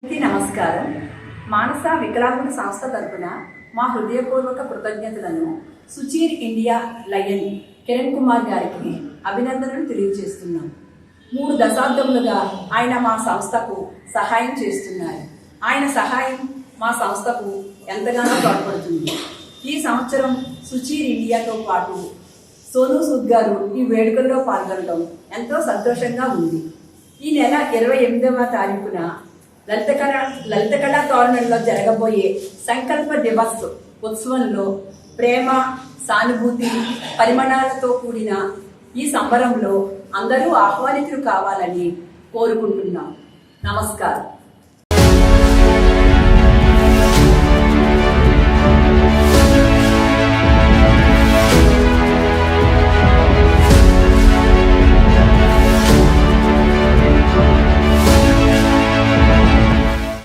నమస్కారం. మానస వికలాంగుల సంస్థ తరపున మా హృదయపూర్వక కృతజ్ఞతలను సుచీర్ ఇండియా లయన్ కిరణ్ కుమార్ గారికి అభినందనలు తెలియజేస్తున్నాం. 3 దశాబ్దములుగా ఆయన మా సంస్థకు సహాయం చేస్తున్నారు. ఆయన సహాయం మా సంస్థకు ఎంతగానో తోడ్పడుతుంది. ఈ సంవత్సరం సుచీర్ ఇండియాతో పాటు సోనూ సూద్ గారు ఈ వేడుకల్లో పాల్గొనడం ఎంతో సంతోషంగా ఉంది. ఈ నెల 28వ తారీఖున లలిత కళా తోరణంలో జరగబోయే సంకల్ప దివస్ ఉత్సవంలో ప్రేమ, సానుభూతి, పరిమాణాలతో కూడిన ఈ సంబరంలో అందరూ ఆహ్వానితులు కావాలని కోరుకుంటున్నాం. నమస్కారం.